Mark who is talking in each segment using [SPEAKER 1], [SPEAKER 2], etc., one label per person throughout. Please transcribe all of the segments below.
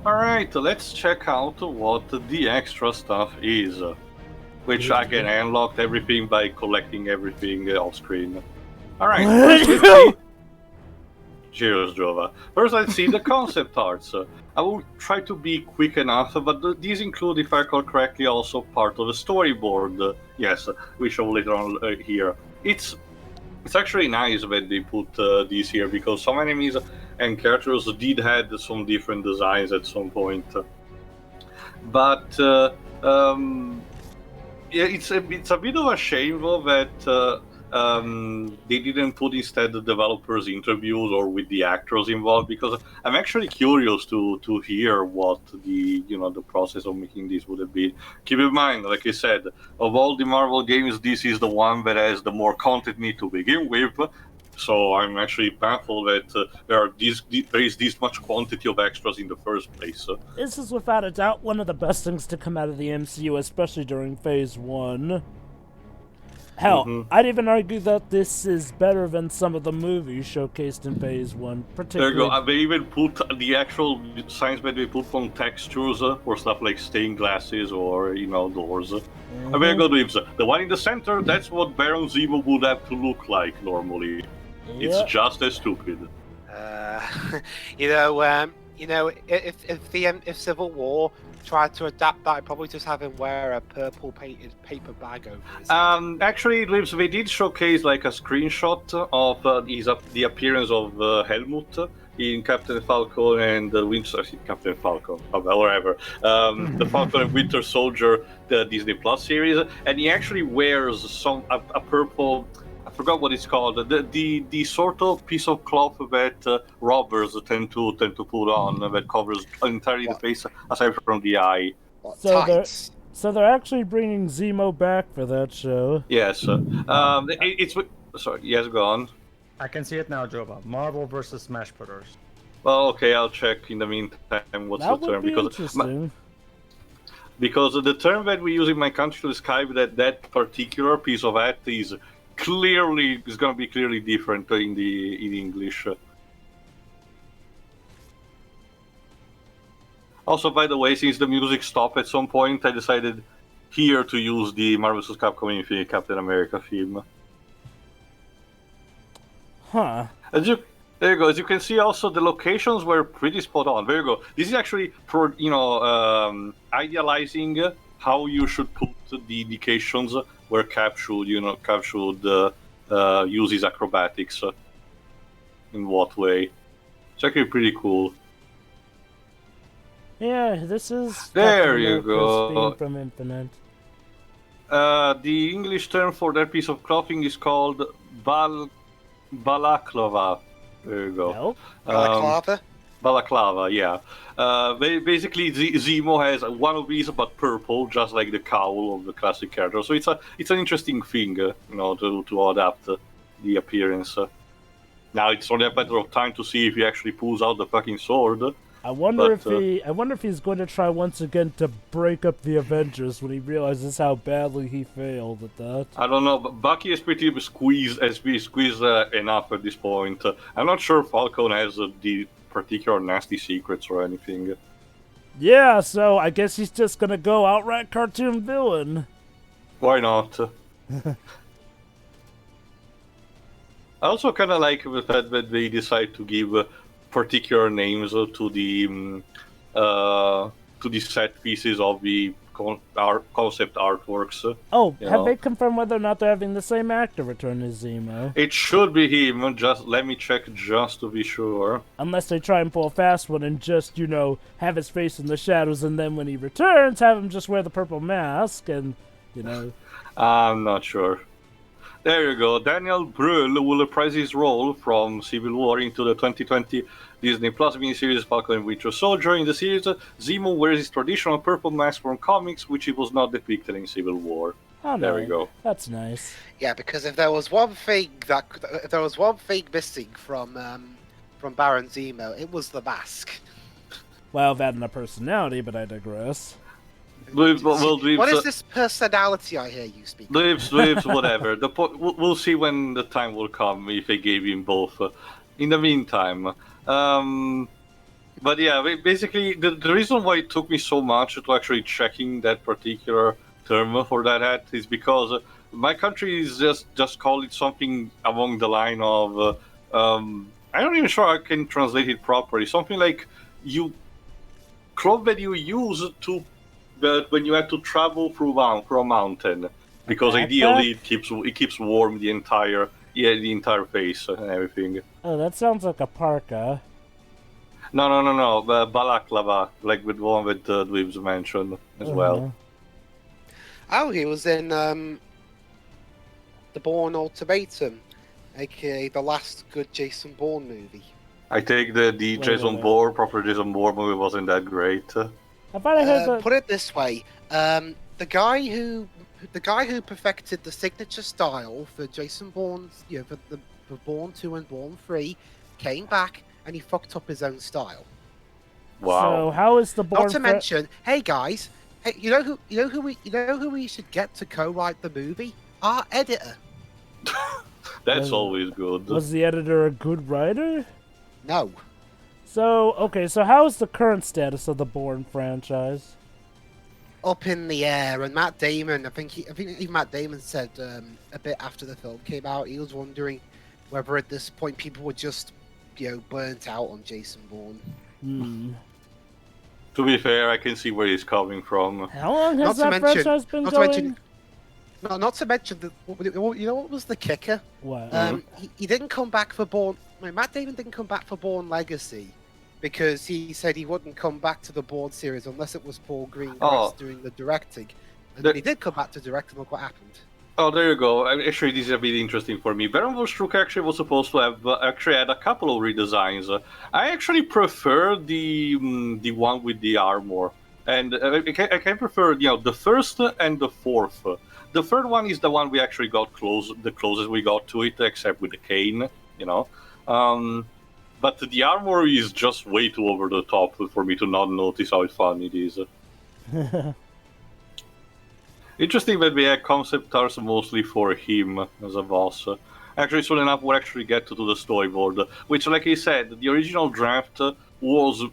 [SPEAKER 1] Alright, let's check out what the extra stuff is. Which again, I unlocked everything by collecting everything off screen. Alright, first let's see. Cheers, Jova. First, let's see the concept arts. I will try to be quick enough, but these include, if I recall correctly, also part of the storyboard. Yes, we show later on here. It's actually nice that they put these here, because some enemies and characters did have some different designs at some point. But yeah, it's a bit of a shame though that they didn't put instead the developers' interviews or with the actors involved, because I'm actually curious to hear what the process of making this would have been. Keep in mind, like I said, of all the Marvel games, this is the one that has the more content need to begin with. So I'm actually baffled that there is this much quantity of extras in the first place.
[SPEAKER 2] This is without a doubt one of the best things to come out of the MCU, especially during Phase 1. Hell, I'd even argue that this is better than some of the movies showcased in Phase 1. Particularly...
[SPEAKER 1] There you go. They even put the actual signs that they put on textures for stuff like stained glasses or, doors. There you go, Dibs. The one in the center, that's what Baron Zemo would have to look like normally. Yep. It's just as stupid.
[SPEAKER 3] If Civil War tried to adapt that, I'd probably just have him wear a purple painted paper bag over his head.
[SPEAKER 1] Actually, they did showcase like a screenshot of the appearance of Helmut in Captain Falcon and Captain Falcon, whatever. The Falcon and Winter Soldier, the Disney Plus series, and he actually wears a purple. I forgot what it's called. The sort of piece of cloth that robbers tend to put on that covers entirely the face aside from the eye.
[SPEAKER 2] So they're actually bringing Zemo back for that show.
[SPEAKER 1] Yes. Sorry. Yes, go on.
[SPEAKER 4] I can see it now, Jova. Marvel versus Smash Brothers.
[SPEAKER 1] Well, okay, I'll check in the meantime what's the term, because the term that we use in my country to describe that particular piece of art is going to be clearly different in English. Also, by the way, since the music stopped at some point, I decided here to use the Marvel vs. Capcom Infinite Captain America theme.
[SPEAKER 2] Huh.
[SPEAKER 1] There you go. As you can see, also the locations were pretty spot on. There you go. This is actually for idealizing how you should put the indications where Cap should use his acrobatics. In what way? It's actually pretty cool.
[SPEAKER 2] Yeah, this is.
[SPEAKER 1] There you go.
[SPEAKER 2] From Infinite.
[SPEAKER 1] The English term for that piece of clothing is called balaclava. There you go.
[SPEAKER 3] Balaclava?
[SPEAKER 1] Balaclava, yeah. Basically, Zemo has one of these, but purple, just like the cowl of the classic character. So it's an interesting thing, to adapt the appearance. Now it's only a matter of time to see if he actually pulls out the fucking sword.
[SPEAKER 2] I wonder if he's going to try once again to break up the Avengers when he realizes how badly he failed at that.
[SPEAKER 1] I don't know, but Bucky is pretty squeezed enough at this point. I'm not sure Falcon has the particular nasty secrets or anything.
[SPEAKER 2] Yeah, so I guess he's just gonna go outright cartoon villain.
[SPEAKER 1] Why not? I also kind of like the fact that they decide to give particular names to the set pieces of the concept artworks.
[SPEAKER 2] Oh, have they confirmed whether or not they're having the same actor return as Zemo?
[SPEAKER 1] It should be him. Just let me check just to be sure.
[SPEAKER 2] Unless they try and pull a fast one and just, have his face in the shadows, and then when he returns, have him just wear the purple mask and,
[SPEAKER 1] I'm not sure. There you go. Daniel Brühl will reprise his role from Civil War into the 2020 Disney Plus miniseries Falcon and Winter Soldier. In the series, Zemo wears his traditional purple mask from comics, which he was not depicted in Civil War.
[SPEAKER 2] Oh,
[SPEAKER 1] there we go.
[SPEAKER 2] That's nice.
[SPEAKER 3] Yeah, because if there was one thing missing from Baron Zemo, it was the mask.
[SPEAKER 2] Well, that and a personality, but I digress.
[SPEAKER 1] What
[SPEAKER 3] is this personality I hear you speak?
[SPEAKER 1] Lives, whatever. We'll see when the time will come if they gave him both. In the meantime, But yeah, basically, the reason why it took me so much to actually checking that particular term for that hat is because my country is just call it something along the line of I'm not even sure I can translate it properly. Something like you cloth that you use to when you have to travel through a mountain, because ideally it keeps warm the entire face and everything.
[SPEAKER 2] Oh, that sounds like a parka.
[SPEAKER 1] No. Balaclava, like with one with the Dweebs mentioned as well.
[SPEAKER 3] Oh, he was in the Bourne Ultimatum, aka the last good Jason Bourne movie.
[SPEAKER 1] I take the Jason Bourne, proper Jason Bourne movie wasn't that great.
[SPEAKER 2] I thought I heard
[SPEAKER 3] Put it this way, the guy who perfected the signature style for Jason Bourne's, for Bourne 2 and Bourne 3, came back and he fucked up his own style.
[SPEAKER 1] Wow.
[SPEAKER 2] So how is the Bourne?
[SPEAKER 3] Not to mention, hey guys, hey, you know who we should get to co-write the movie? Our editor.
[SPEAKER 1] That's always good.
[SPEAKER 2] Was the editor a good writer?
[SPEAKER 3] No.
[SPEAKER 2] So how is the current status of the Bourne franchise?
[SPEAKER 3] Up in the air, and Matt Damon. I think even Matt Damon said a bit after the film came out, he was wondering whether at this point people were just, burnt out on Jason Bourne.
[SPEAKER 1] To be fair, I can see where he's coming from.
[SPEAKER 2] How long has that franchise been going?
[SPEAKER 3] Not to mention you know what was the kicker?
[SPEAKER 2] What?
[SPEAKER 3] He didn't come back for Bourne. Matt Damon didn't come back for Bourne Legacy because he said he wouldn't come back to the Bourne series unless it was Paul Greengrass doing the directing. And then he did come back to direct, and look what happened.
[SPEAKER 1] Oh, there you go. Actually, this is a bit interesting for me. Baron von Struck actually was supposed to have had a couple of redesigns. I actually prefer the one with the armor, and I can prefer the first and the fourth. The third one is the one we actually got the closest we got to it, except with the cane, But the armor is just way too over the top for me to not notice how fun it is. Interesting that we had concept arts mostly for him as a boss. Actually, soon enough, we'll actually get to the storyboard, which, like I said, the original draft was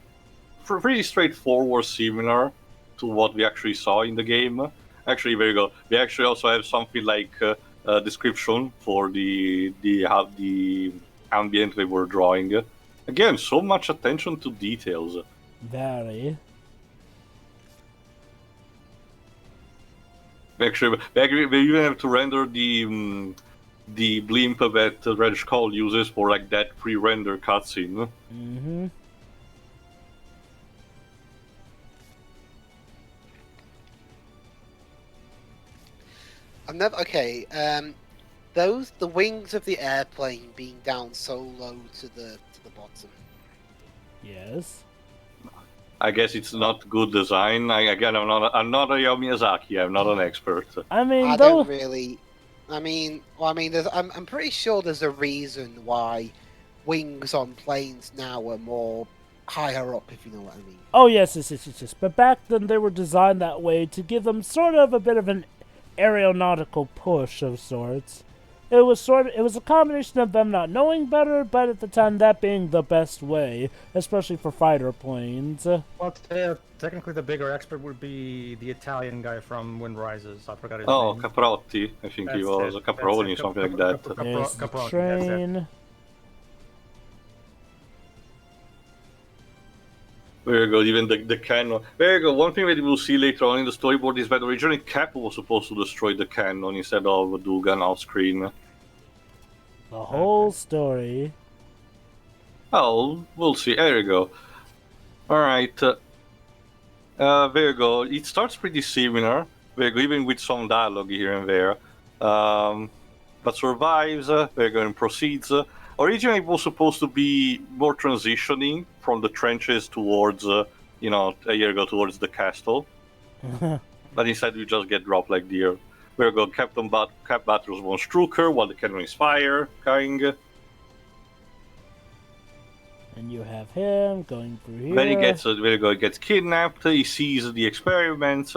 [SPEAKER 1] pretty straightforward, similar to what we actually saw in the game. Actually, there you go. We actually also have something like a description for the ambient they were drawing. Again, so much attention to details.
[SPEAKER 2] Very.
[SPEAKER 1] Actually, we even have to render the blimp that Red Skull uses for like that pre-render cutscene.
[SPEAKER 2] Mm-hmm.
[SPEAKER 3] The wings of the airplane being down so low to the bottom.
[SPEAKER 2] Yes.
[SPEAKER 1] I guess it's not good design. I'm not a Hayao Miyazaki. I'm not an expert.
[SPEAKER 2] I mean,
[SPEAKER 3] I'm pretty sure there's a reason why wings on planes now are more higher up, if you know what I mean.
[SPEAKER 2] Oh yes. But back then they were designed that way to give them sort of a bit of an aeronautical push of sorts. It was a combination of them not knowing better, but at the time that being the best way, especially for fighter planes.
[SPEAKER 4] Well, technically the bigger expert would be the Italian guy from Wind Rises. I forgot his name.
[SPEAKER 1] Oh, Caprotti, I think he was. Caproni, something like that.
[SPEAKER 2] Yes, the
[SPEAKER 4] Caproni,
[SPEAKER 2] train.
[SPEAKER 1] There you go, even the cannon. There you go, one thing that we will see later on in the storyboard is that originally Cap was supposed to destroy the cannon instead of Dugan off screen.
[SPEAKER 2] The whole story.
[SPEAKER 1] Oh, we'll see. There you go. Alright. There you go. It starts pretty similar. There you go, even with some dialogue here and there. But survives. There you go, and proceeds. Originally, it was supposed to be more transitioning from the trenches towards, a year ago, towards the castle. But instead, we just get dropped like deer. There you go, Cap battles von Strucker while the cannon is firing.
[SPEAKER 2] And you have him going through here.
[SPEAKER 1] Then he gets kidnapped. He sees the experiments,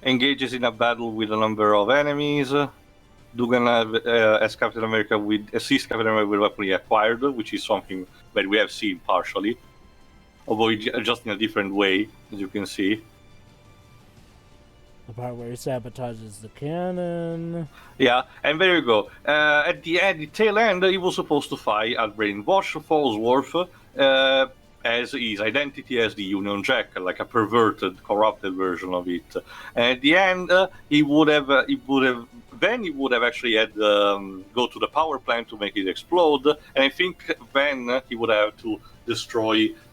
[SPEAKER 1] engages in a battle with a number of enemies. Dugan as Captain America assists Captain America with weapon he acquired, which is something that we have seen partially. although just in a different way, as you can see.
[SPEAKER 2] The part where he sabotages the cannon.
[SPEAKER 1] Yeah, and there you go. At the tail end, he was supposed to fight at Brainwash Fallsworth as his identity as the Union Jack, like a perverted, corrupted version of it. And at the end, he would have actually had go to the power plant to make it explode, and I think then he would have to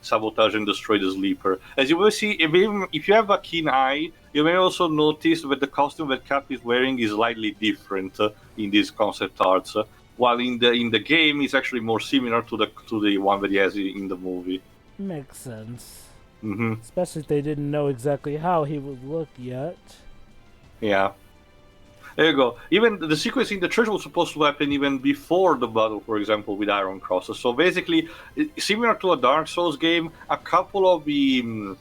[SPEAKER 1] sabotage and destroy the sleeper. As you will see, if you have a keen eye, you may also notice that the costume that Cap is wearing is slightly different in these concept arts, while in the game it's actually more similar to the one that he has in the movie.
[SPEAKER 2] Makes sense.
[SPEAKER 1] Mm-hmm.
[SPEAKER 2] Especially if they didn't know exactly how he would look yet.
[SPEAKER 1] Yeah. There you go. Even the sequence in the church was supposed to happen even before the battle, for example, with Iron Cross. So basically, similar to a Dark Souls game, a couple of the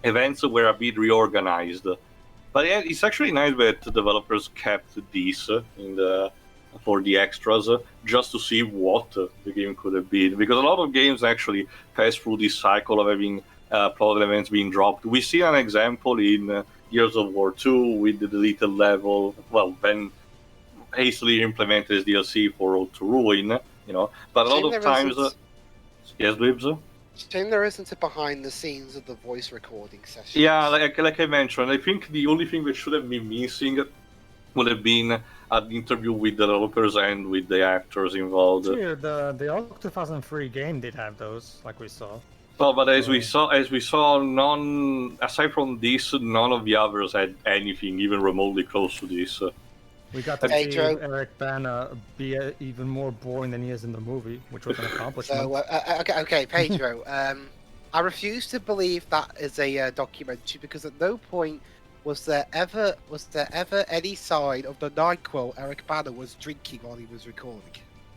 [SPEAKER 1] events were a bit reorganized. But yeah, it's actually nice that the developers kept this for the extras, just to see what the game could have been. Because a lot of games actually pass through this cycle of having plot events being dropped. We see an example in Gears of War 2 with the deleted level, well, then hastily implemented as DLC for Road to Ruin, you know. But a lot of times... yes, Bibs?
[SPEAKER 3] Shame there isn't a behind the scenes of the voice recording session.
[SPEAKER 1] Yeah, like I mentioned, I think the only thing that should have been missing would have been an interview with the developers and with the actors involved.
[SPEAKER 4] Yeah, the old 2003 game did have those, like we saw.
[SPEAKER 1] Well, but as we saw, none aside from this, none of the others had anything even remotely close to this.
[SPEAKER 4] We got to see Eric Bana be even more boring than he is in the movie, which was an accomplishment.
[SPEAKER 3] So, okay, Pedro. I refuse to believe that is a documentary because at no point was there ever any sign of the NyQuil Eric Bana was drinking while he was recording.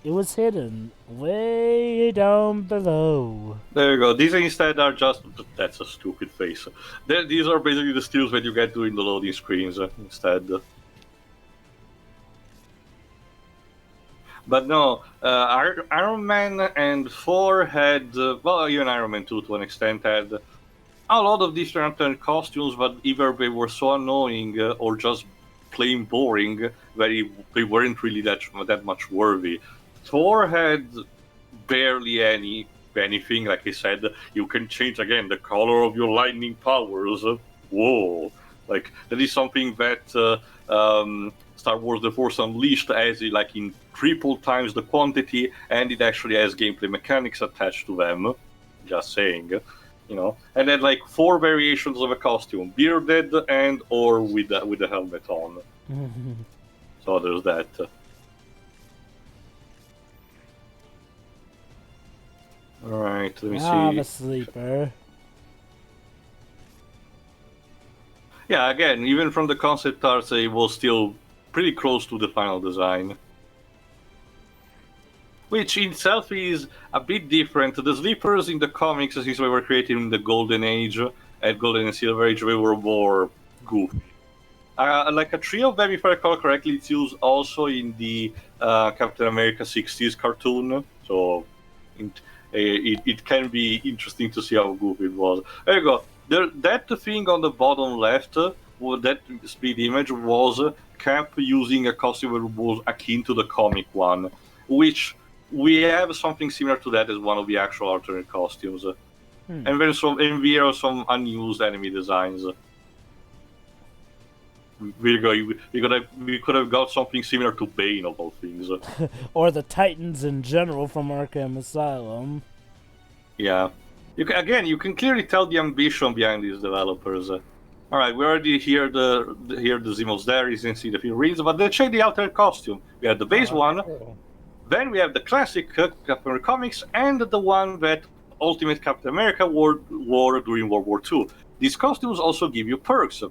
[SPEAKER 2] It was hidden way down below.
[SPEAKER 1] There you go. These instead are just... That's a stupid face. These are basically the stills that you get during the loading screens instead. But no, Iron Man and Thor had... well, even Iron Man 2 to an extent had a lot of different costumes, but either they were so annoying or just plain boring that they weren't really that much worthy. Thor had barely anything. Like I said, you can change again the color of your lightning powers. Whoa! Like that is something that Star Wars: The Force Unleashed has like in triple times the quantity, and it actually has gameplay mechanics attached to them. Just saying, you know. And then like 4 variations of a costume: bearded and or with the helmet on. So there's that. Alright, let me see.
[SPEAKER 2] The sleeper.
[SPEAKER 1] Yeah, again, even from the concept art, it was still pretty close to the final design. Which in itself is a bit different. The sleepers in the comics, since they were created in the Golden Age, and Golden and Silver Age, they were more goofy. Like a trio of them, if I recall correctly, it's used also in the Captain America 60s cartoon, so it can be interesting to see how goofy it was. There you go. That thing on the bottom left, that speed image, was Cap using a costume that was akin to the comic one, which we have something similar to that as one of the actual alternate costumes. And then we have some unused enemy designs. We could have got something similar to Bane of all things.
[SPEAKER 2] Or the Titans in general from Arkham Asylum.
[SPEAKER 1] Yeah. You can clearly tell the ambition behind these developers. Alright, we already hear the Zemos there, you can see the figurines, but let's check the alternate costume. We have the base one,
[SPEAKER 4] cool.
[SPEAKER 1] Then we have the classic Captain America comics, and the one that Ultimate Captain America wore during World War II. These costumes also give you perks.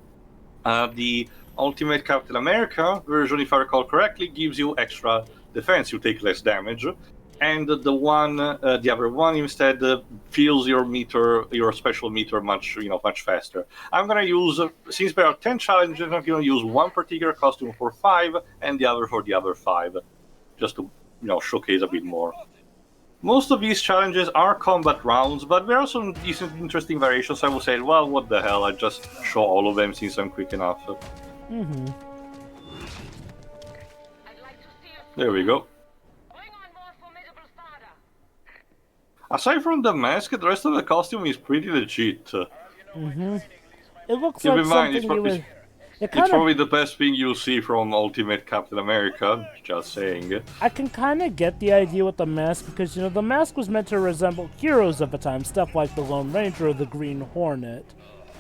[SPEAKER 1] The Ultimate Captain America version, if I recall correctly, gives you extra defense. You take less damage, and the other one instead fills your special meter much faster. I'm gonna use, since there are 10 challenges, I'm gonna use one particular costume for 5 and the other for the other 5, just to showcase a bit more. most of these challenges are combat rounds, but there are some decent, interesting variations. I will say, well, what the hell? I just show all of them since I'm quick enough.
[SPEAKER 2] Mm-hmm.
[SPEAKER 1] There we go. Aside from the mask, the rest of the costume is pretty legit.
[SPEAKER 2] Mm-hmm. It looks
[SPEAKER 1] Keep
[SPEAKER 2] like
[SPEAKER 1] in mind,
[SPEAKER 2] something you would... It
[SPEAKER 1] it's
[SPEAKER 2] kind of...
[SPEAKER 1] probably the best thing you'll see from Ultimate Captain America, just saying.
[SPEAKER 2] I can kind of get the idea with the mask because, you know, the mask was meant to resemble heroes of the time, stuff like the Lone Ranger or the Green Hornet,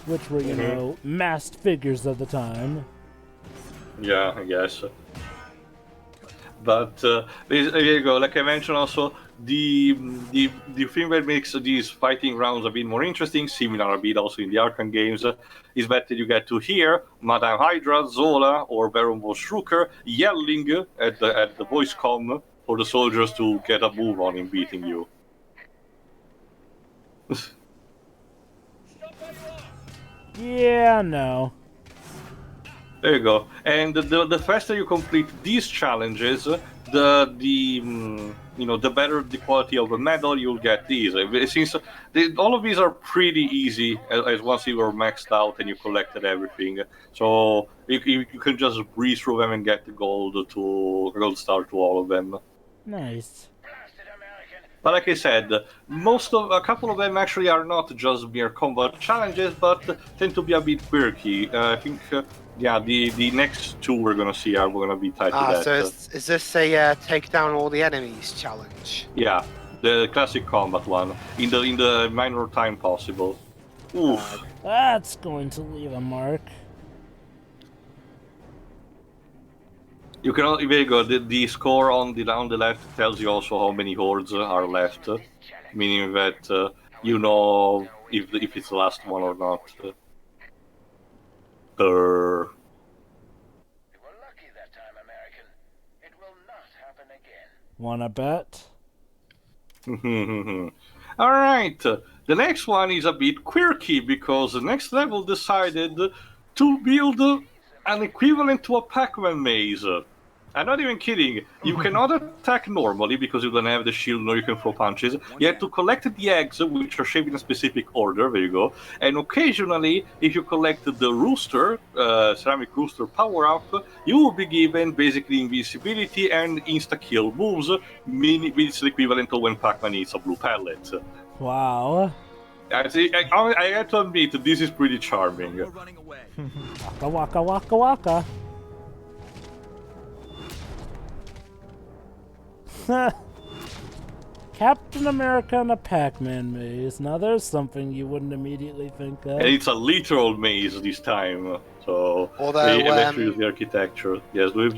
[SPEAKER 2] which were, you know, masked figures of the time.
[SPEAKER 1] Yeah, I guess. But there you go. Like I mentioned, also the thing that makes these fighting rounds a bit more interesting, similar a bit also in the Arkham games, is that you get to hear Madame Hydra, Zola, or Baron von Strucker yelling at the voice comm for the soldiers to get a move on in beating you.
[SPEAKER 2] Yeah, no.
[SPEAKER 1] There you go. And the faster you complete these challenges, the better the quality of the medal you'll get these. Since all of these are pretty easy as once you are maxed out and you collected everything, so you can just breeze through them and get the gold star to all of them.
[SPEAKER 2] Nice.
[SPEAKER 1] But like I said, a couple of them actually are not just mere combat challenges, but tend to be a bit quirky. I think, the next two we're gonna see are gonna be tied to that.
[SPEAKER 3] So is this a take down all the enemies challenge?
[SPEAKER 1] Yeah, the classic combat one in the minor time possible. Oof.
[SPEAKER 2] That's going to leave a mark.
[SPEAKER 1] You can there you go. The score on the left tells you also how many hordes are left, meaning that you know if it's the last one or not.
[SPEAKER 5] You were lucky that time, American. It will not happen again.
[SPEAKER 2] Wanna bet?
[SPEAKER 1] All right. The next one is a bit quirky because the next level decided to build an equivalent to a Pac-Man maze. I'm not even kidding. You cannot attack normally because you don't have the shield nor you can throw punches. You have to collect the eggs, which are shaped in a specific order. There you go. And occasionally, if you collect the rooster, ceramic rooster power-up, you will be given basically invincibility and insta-kill moves, meaning it's the equivalent to when Pac-Man eats a blue pellet.
[SPEAKER 2] Wow.
[SPEAKER 1] I have to admit, this is pretty charming.
[SPEAKER 2] Waka waka waka waka. Captain America and a Pac-Man maze. Now there's something you wouldn't immediately think of.
[SPEAKER 1] And it's a literal maze this time, so
[SPEAKER 3] Although,
[SPEAKER 1] they eventually use the architecture. Yes, Luis?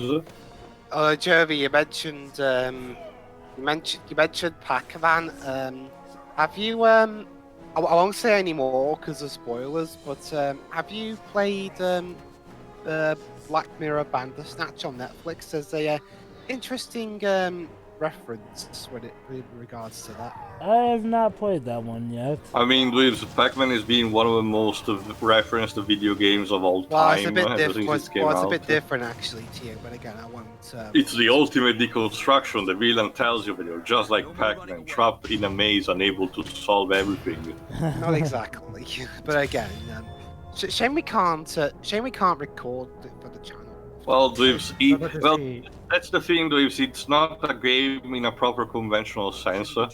[SPEAKER 3] Jervy, you mentioned Pac-Man. Have you I won't say any more because of spoilers, but have you played Black Mirror Bandersnatch on Netflix? There's a interesting reference with regards to that.
[SPEAKER 2] I have not played that one yet.
[SPEAKER 1] I mean, Luis, Pac-Man has been one of the most referenced video games of all
[SPEAKER 3] Well,
[SPEAKER 1] time.
[SPEAKER 3] it's a bit
[SPEAKER 1] ever
[SPEAKER 3] different.
[SPEAKER 1] since it came
[SPEAKER 3] It's a
[SPEAKER 1] out.
[SPEAKER 3] bit different actually to you, but again, I won't.
[SPEAKER 1] It's the ultimate deconstruction. The villain tells you that you're just like Pac-Man, trapped in a maze, unable to solve everything.
[SPEAKER 3] Not exactly, but again, shame we can't record it for the channel.
[SPEAKER 1] Well, Luis, well,
[SPEAKER 4] See,
[SPEAKER 1] that's the thing, Luis. It's not a game in a proper conventional sense. So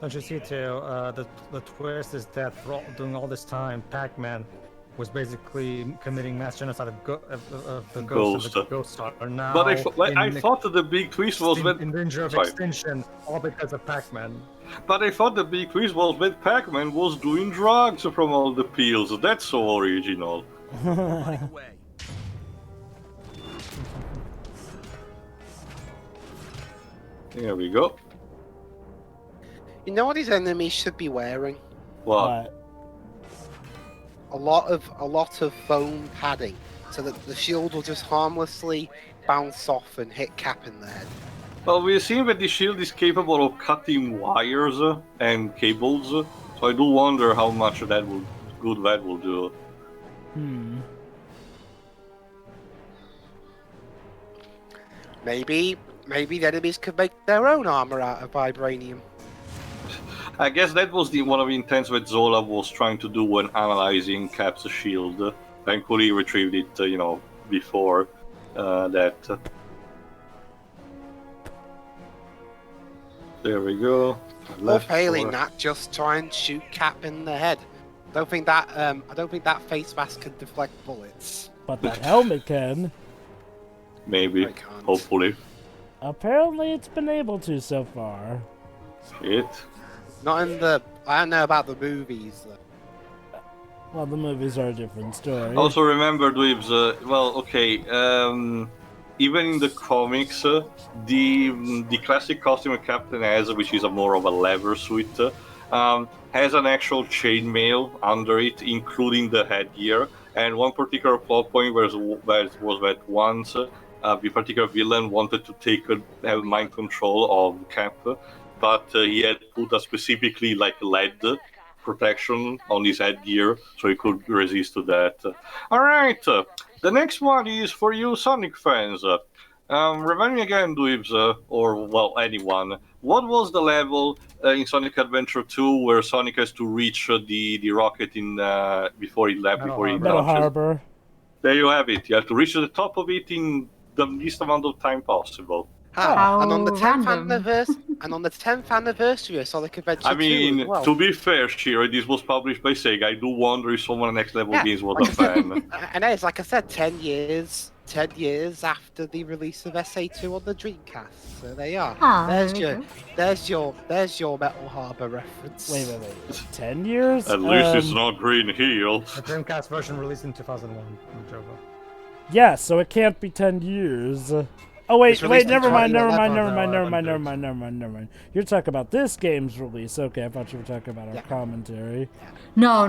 [SPEAKER 4] don't you see, Teo? The twist is that during all this time, Pac-Man was basically committing mass genocide of the ghosts of the Ghost Star. Now,
[SPEAKER 1] but I thought that the big twist was that
[SPEAKER 4] in danger of
[SPEAKER 1] Sorry.
[SPEAKER 4] extinction, all because of Pac-Man.
[SPEAKER 1] But I thought the big twist was that Pac-Man was doing drugs from all the pills. That's so original. There we go.
[SPEAKER 3] You know what his enemies should be wearing?
[SPEAKER 1] What?
[SPEAKER 3] A lot of foam padding, so that the shield will just harmlessly bounce off and hit Cap in the head.
[SPEAKER 1] Well, we've seen that the shield is capable of cutting wires and cables, so I do wonder how much that will do.
[SPEAKER 3] Maybe Maybe the enemies could make their own armor out of vibranium.
[SPEAKER 1] I guess that was one of the intents that Zola was trying to do when analyzing Cap's shield. Thankfully, he retrieved it, before that. There we go.
[SPEAKER 3] Or failing that, just try and shoot Cap in the head. I don't think that face mask can deflect bullets.
[SPEAKER 2] But that helmet can.
[SPEAKER 1] Maybe.
[SPEAKER 3] I can't.
[SPEAKER 1] Hopefully.
[SPEAKER 2] Apparently, it's been able to so far.
[SPEAKER 1] Shit.
[SPEAKER 3] Not in the. I don't know about the movies though.
[SPEAKER 2] Well, the movies are a different story.
[SPEAKER 1] Also remember, Dweebs, even in the comics, the classic costume that Captain has, which is more of a leather suit, has an actual chainmail under it, including the headgear. And one particular plot point was that once the particular villain wanted to have mind control of Cap, but he had put a specifically lead protection on his headgear, so he could resist to that. All right, the next one is for you Sonic fans. Remind me again, Dweebs, anyone. What was the level in Sonic Adventure 2 where Sonic has to reach the rocket before he
[SPEAKER 2] Metal
[SPEAKER 1] launches?
[SPEAKER 2] Harbor.
[SPEAKER 1] There you have it. You have to reach the top of it in the least amount of time possible.
[SPEAKER 3] Ah, and on the 10th
[SPEAKER 6] random.
[SPEAKER 3] anniversary, of Sonic Adventure 2
[SPEAKER 1] I mean,
[SPEAKER 3] as well.
[SPEAKER 1] to be fair, Shiro, this was published by SEGA. I do wonder if someone at Next Level
[SPEAKER 3] Yeah,
[SPEAKER 1] Games was a fan.
[SPEAKER 3] And it's like I said, 10 years after the release of SA2 on the Dreamcast. So there you are.
[SPEAKER 6] Ah,
[SPEAKER 3] there's
[SPEAKER 6] there
[SPEAKER 3] your
[SPEAKER 6] we
[SPEAKER 3] there's your Metal Harbor reference.
[SPEAKER 2] Wait. 10 years?
[SPEAKER 1] At least it's not Green Hill.
[SPEAKER 4] The Dreamcast version released in 2001 in Java.
[SPEAKER 2] Yeah, so it can't be 10 years. Oh,
[SPEAKER 3] It's
[SPEAKER 2] wait,
[SPEAKER 3] released in
[SPEAKER 2] never mind.
[SPEAKER 4] 2011.
[SPEAKER 2] Never mind. You're talking about this game's release. Okay, I thought you were talking about our
[SPEAKER 3] Yeah.
[SPEAKER 2] commentary.
[SPEAKER 6] No.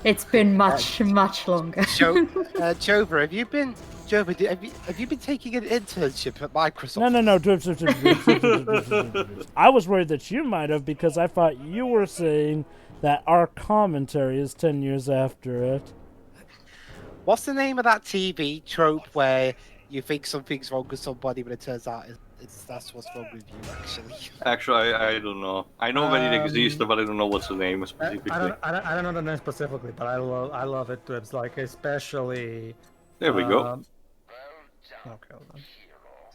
[SPEAKER 6] It's been much longer.
[SPEAKER 3] Jova, have you been taking an internship at Microsoft?
[SPEAKER 2] No. Drift. I was worried that you might have because I thought you were saying that our commentary is 10 years after it.
[SPEAKER 3] What's the name of that TV trope where you think something's wrong with somebody, but it turns out that's what's wrong with you, actually?
[SPEAKER 1] Actually, I don't know. I know that it exists, but I don't know what's the name specifically.
[SPEAKER 4] I don't know the name specifically, but I love it. It's like especially.
[SPEAKER 1] There we go.
[SPEAKER 4] Okay, hold on.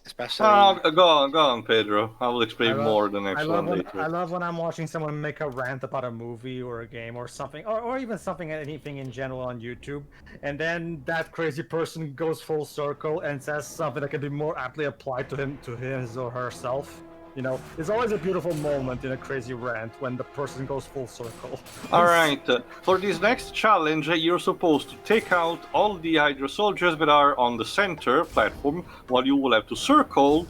[SPEAKER 3] Especially.
[SPEAKER 1] Go on, Pedro. I will explain more the next one later.
[SPEAKER 4] I love when I'm watching someone make a rant about a movie or a game or something, or even anything in general on YouTube, and then that crazy person goes full circle and says something that can be more aptly applied to his or herself. You know, it's always a beautiful moment in a crazy rant when the person goes full circle.
[SPEAKER 1] Alright, for this next challenge, you're supposed to take out all the Hydra soldiers that are on the center platform, while you will have to circle,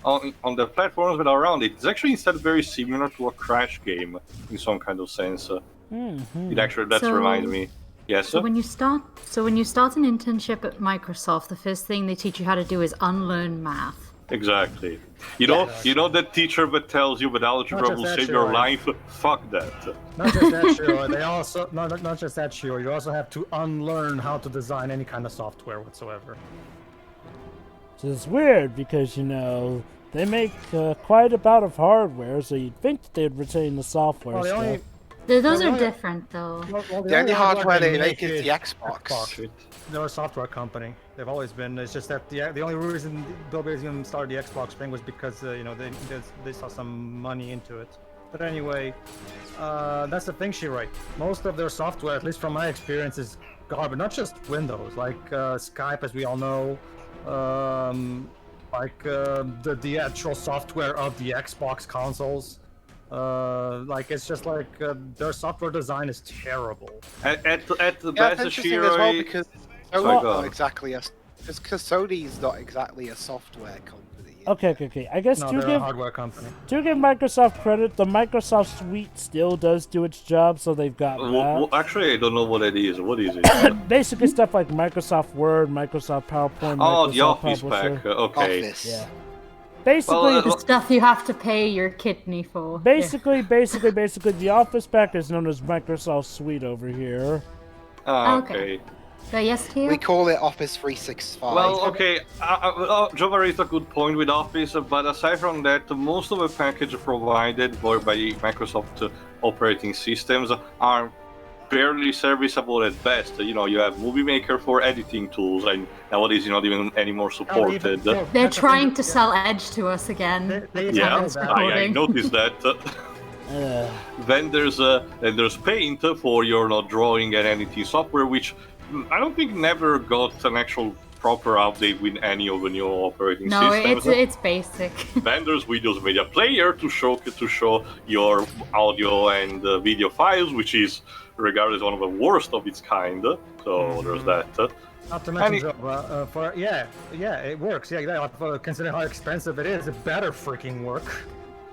[SPEAKER 1] on the platforms that are around it. It's actually instead very similar to a Crash game, in some kind of sense.
[SPEAKER 2] Mm-hmm.
[SPEAKER 1] It actually, that reminds me. Yes,
[SPEAKER 6] So when you start an internship at Microsoft, the first thing they teach you how to do is unlearn math.
[SPEAKER 1] Exactly. You know that teacher that tells you that algebra will save your life? Fuck that.
[SPEAKER 4] Not just that, Shiro. They also not just that, Shiro. You also have to unlearn how to design any kind of software whatsoever.
[SPEAKER 2] Which is weird because, they make quite a bit of hardware, so you'd think that they'd retain the software stuff.
[SPEAKER 6] Those are different, though.
[SPEAKER 3] The only hardware they make is the Xbox.
[SPEAKER 4] They're a software company. They've always been. It's just that the only reason Bill Gates even started the Xbox thing was because they saw some money into it. But anyway, that's the thing, Shiro. Most of their software, at least from my experience, is garbage. Not just Windows, like Skype, as we all know. The actual software of the Xbox consoles. It's just like their software design is terrible.
[SPEAKER 1] At the
[SPEAKER 3] It's
[SPEAKER 1] best,
[SPEAKER 3] interesting as well because Sony's not exactly a software company.
[SPEAKER 2] Okay. I guess
[SPEAKER 4] No, they're a hardware company.
[SPEAKER 2] to give Microsoft credit, the Microsoft Suite still does do its job, so they've got that.
[SPEAKER 1] Actually, I don't know what it is. What is it?
[SPEAKER 2] Basically stuff like Microsoft Word, Microsoft PowerPoint,
[SPEAKER 1] Oh,
[SPEAKER 2] Microsoft
[SPEAKER 1] the Office
[SPEAKER 2] Publisher.
[SPEAKER 1] pack. Okay.
[SPEAKER 3] Office.
[SPEAKER 2] Yeah. Basically,
[SPEAKER 6] The stuff you have to pay your kidney for.
[SPEAKER 2] basically, the Office pack is known as Microsoft Suite over here.
[SPEAKER 1] Ah,
[SPEAKER 6] Okay.
[SPEAKER 1] okay.
[SPEAKER 6] Yes, Tio?
[SPEAKER 3] We call it Office 365.
[SPEAKER 1] Well, okay, Java raised a good point with Office, but aside from that, most of the packages provided by Microsoft operating systems are barely serviceable at best. You know, you have Movie Maker for editing tools, and nowadays you're not even anymore supported.
[SPEAKER 6] They're trying to sell Edge to us again. At the time
[SPEAKER 1] Yeah,
[SPEAKER 6] of this
[SPEAKER 1] I
[SPEAKER 6] recording.
[SPEAKER 1] noticed that. Then there's Paint for your drawing and editing software, which I don't think never got an actual proper update with any of the new operating
[SPEAKER 6] No,
[SPEAKER 1] systems.
[SPEAKER 6] it's basic.
[SPEAKER 1] Then there's Windows Media Player to show your audio and video files, which is regarded as one of the worst of its kind. So there's that.
[SPEAKER 4] Not to mention, it works. Yeah, exactly. Considering how expensive it is, it better freaking work.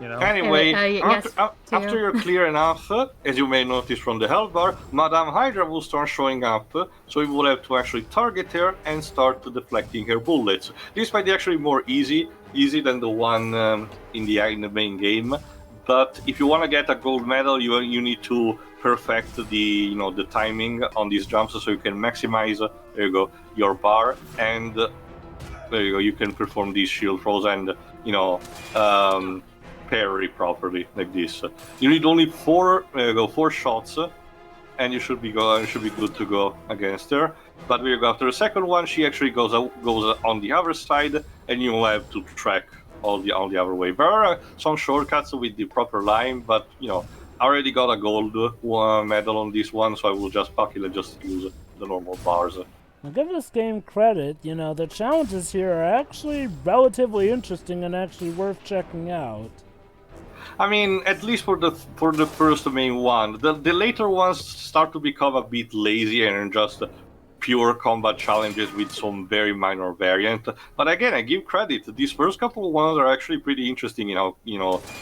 [SPEAKER 4] You know.
[SPEAKER 1] Anyway,
[SPEAKER 6] yes,
[SPEAKER 1] after you're clear enough, as you may notice from the health bar, Madame Hydra will start showing up, so you will have to actually target her and start deflecting her bullets. This might be actually more easy than the one in the main game. But if you want to get a gold medal, you need to perfect the the timing on these jumps, so you can maximize your bar, and there you go. You can perform these shield throws and parry properly like this. You need only four shots, and you should be good to go against her. But we go after the second one. She actually goes on the other side, and you will have to track all the other way. There are some shortcuts with the proper line, but I already got a gold medal on this one, so I will just use the normal bars.
[SPEAKER 2] Now, give this game credit, the challenges here are actually relatively interesting and actually worth checking out.
[SPEAKER 1] I mean, at least for the first main one. The later ones start to become a bit lazy and just pure combat challenges with some very minor variant. But again, I give credit. These first couple of ones are actually pretty interesting in how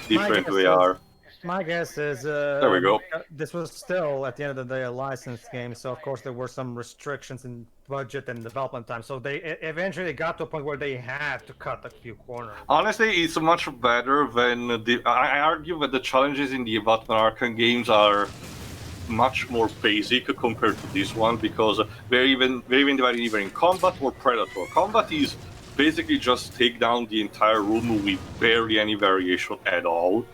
[SPEAKER 1] different they are.
[SPEAKER 4] My guess is
[SPEAKER 1] there we go.
[SPEAKER 4] This was still at the end of the day a licensed game, so of course there were some restrictions in budget and development time. So they eventually got to a point where they had to cut a few corners.
[SPEAKER 1] Honestly, it's much better than I argue that the challenges in the Batman Arkham games are much more basic compared to this one, because they're even divided either in combat or predator. Combat is basically just take down the entire room with barely any variation at all.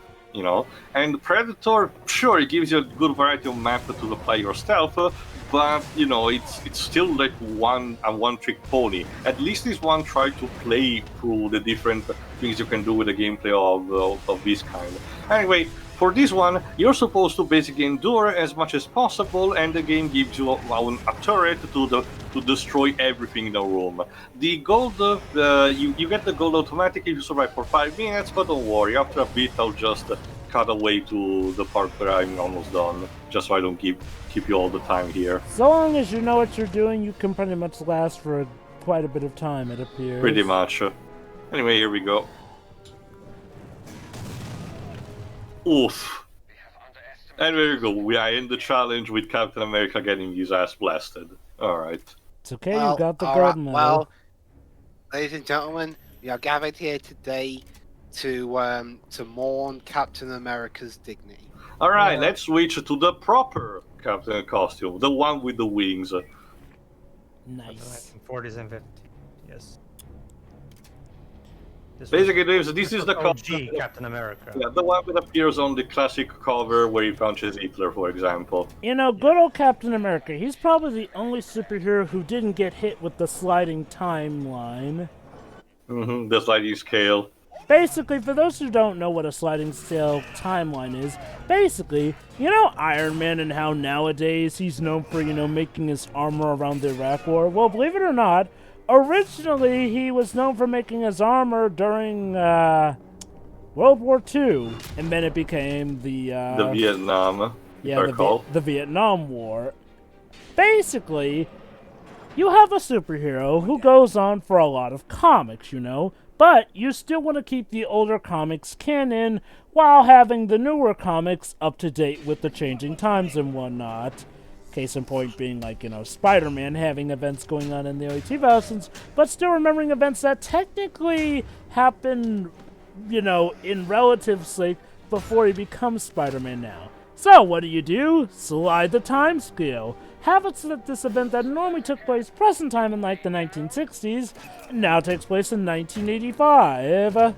[SPEAKER 1] And Predator, sure, it gives you a good variety of map to apply your stealth, but it's still like one-trick pony. At least this one tried to play through the different things you can do with the gameplay of this kind. Anyway, for this one, you're supposed to basically endure as much as possible, and the game gives you a turret to destroy everything in the room. The gold, you get the gold automatically if you survive for 5 minutes, but don't worry, after a bit I'll just cut away to the part where I'm almost done, just so I don't keep you all the time here.
[SPEAKER 2] So long as you know what you're doing, you can pretty much last for quite a bit of time, it appears.
[SPEAKER 1] Pretty much. Anyway, here we go. Oof. And there you go, we are in the challenge with Captain America getting his ass blasted. Alright.
[SPEAKER 2] It's okay, you got the gold medal.
[SPEAKER 3] Well, ladies and gentlemen, we are gathered here today to mourn Captain America's dignity.
[SPEAKER 1] Alright, let's switch to the proper Captain costume, the one with the wings.
[SPEAKER 2] Nice.
[SPEAKER 4] 40s and 50s, yes.
[SPEAKER 1] Basically, this is the
[SPEAKER 4] OG Captain America.
[SPEAKER 1] Yeah, the one that appears on the classic cover where he punches Hitler, for example.
[SPEAKER 2] Good old Captain America. He's probably the only superhero who didn't get hit with the sliding timeline.
[SPEAKER 1] The sliding scale.
[SPEAKER 2] Basically, for those who don't know what a sliding scale timeline is, basically, Iron Man and how nowadays he's known for, making his armor around the Iraq War. Well, believe it or not, originally he was known for making his armor during World War II, and then it became the
[SPEAKER 1] Vietnam.
[SPEAKER 2] the Vietnam War. Basically, you have a superhero who goes on for a lot of comics, but you still want to keep the older comics canon while having the newer comics up to date with the changing times and whatnot. Case in point being Spider-Man having events going on in the early 2000s, but still remembering events that technically happened, in relative sake before he becomes Spider-Man now. So what do? Slide the time scale. Have it so that this event that normally took place present time in like the 1960s now takes place in 1985.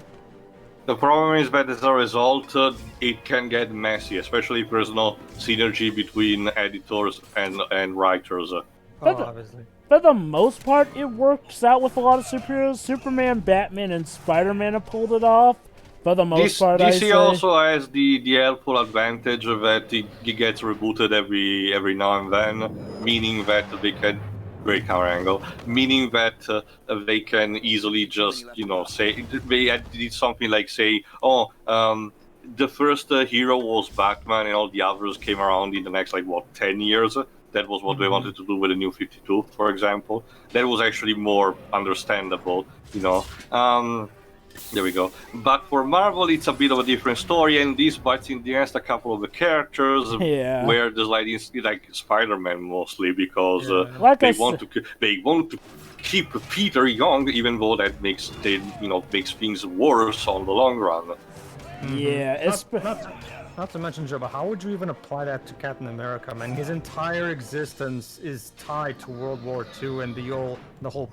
[SPEAKER 1] The problem is that as a result, it can get messy, especially if there's no synergy between editors and writers.
[SPEAKER 4] Obviously.
[SPEAKER 2] For the most part, it works out with a lot of superheroes. Superman, Batman, and Spider-Man have pulled it off. For the most part, I say.
[SPEAKER 1] DC also has the helpful advantage that it gets rebooted every now and then, meaning that they can great camera angle, meaning that they can easily just say they did something like say, the first hero was Batman and all the others came around in the next 10 years. That was what they wanted to do with the New 52, for example. That was actually more understandable, There we go. But for Marvel, it's a bit of a different story, and this bites in the ass a couple of the characters.
[SPEAKER 2] Yeah.
[SPEAKER 1] Where there's like Spider-Man mostly, because they want to keep Peter young, even though that makes things worse on the long run.
[SPEAKER 2] Yeah,
[SPEAKER 4] Not to mention, Joe, but how would you even apply that to Captain America? Man, his entire existence is tied to World War II and the whole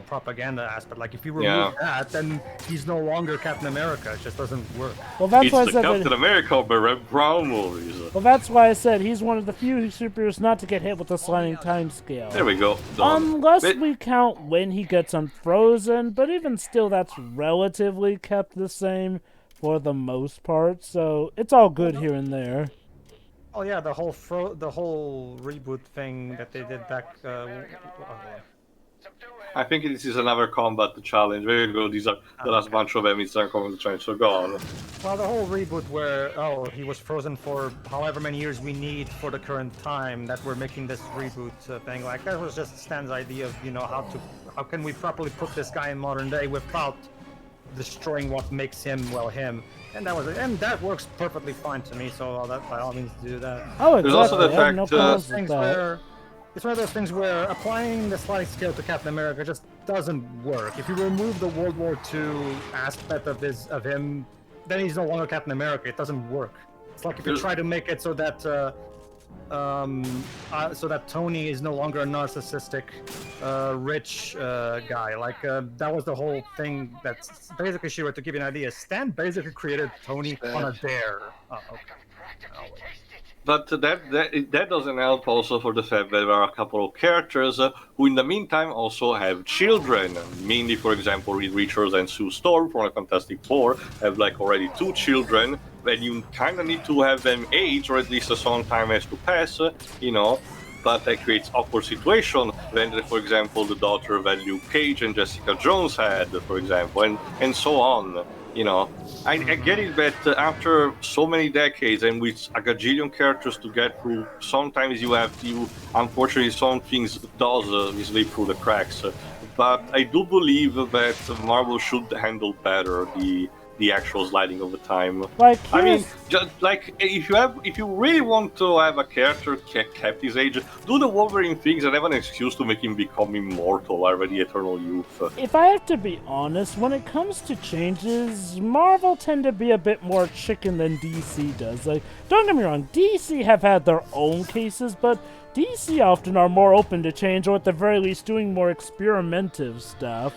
[SPEAKER 4] propaganda aspect. Like, if you remove that, then he's no longer Captain America. It just doesn't work.
[SPEAKER 2] Well, that's
[SPEAKER 1] it's
[SPEAKER 2] why I
[SPEAKER 1] the
[SPEAKER 2] said
[SPEAKER 1] Captain America of the Red Brown movies.
[SPEAKER 2] Well, that's why I said he's one of the few superheroes not to get hit with the sliding time scale.
[SPEAKER 1] There we go.
[SPEAKER 2] Unless we count when he gets unfrozen, but even still, that's relatively kept the same for the most part, so it's all good here and there.
[SPEAKER 4] Oh yeah, the whole reboot thing that they did back.
[SPEAKER 1] I think this is another combat challenge. There you go. These are the last bunch of them. It's a combat challenge. So go on.
[SPEAKER 4] Well, the whole reboot where he was frozen for however many years we need for the current time that we're making this reboot thing. Like, that was just Stan's idea of how can we properly put this guy in modern day without destroying what makes him him, and that was it, and that works perfectly fine to me. So that by all means do that.
[SPEAKER 2] Oh, exactly.
[SPEAKER 1] There's also the fact
[SPEAKER 4] it's one of those things where applying the sliding scale to Captain America just doesn't work. If you remove the World War II aspect of him, then he's no longer Captain America. It doesn't work. It's like if you try to make it so that Tony is no longer a narcissistic, rich guy. Like, that was the whole thing. That's basically, to give you an idea, Stan basically created Tony on a dare. Oh, okay.
[SPEAKER 1] But that doesn't help also for the fact that there are a couple of characters who in the meantime also have children. Mainly, for example, Reed Richards and Sue Storm from the Fantastic Four have already 2 children, and you kind of need to have them age, or at least some time has to pass, but that creates awkward situation when, for example, the daughter that Luke Cage and Jessica Jones had, for example, and so on. I get it that after so many decades and with a gajillion characters to get through, sometimes unfortunately, some things does slip through the cracks. But I do believe that Marvel should handle better the actual sliding of the time. I mean, just if you really want to have a character kept his age, do the Wolverine things and have an excuse to make him become immortal or the eternal youth.
[SPEAKER 2] If I have to be honest, when it comes to changes, Marvel tend to be a bit more chicken than DC does. Like, don't get me wrong, DC have had their own cases, but DC often are more open to change, or at the very least doing more experimentative stuff.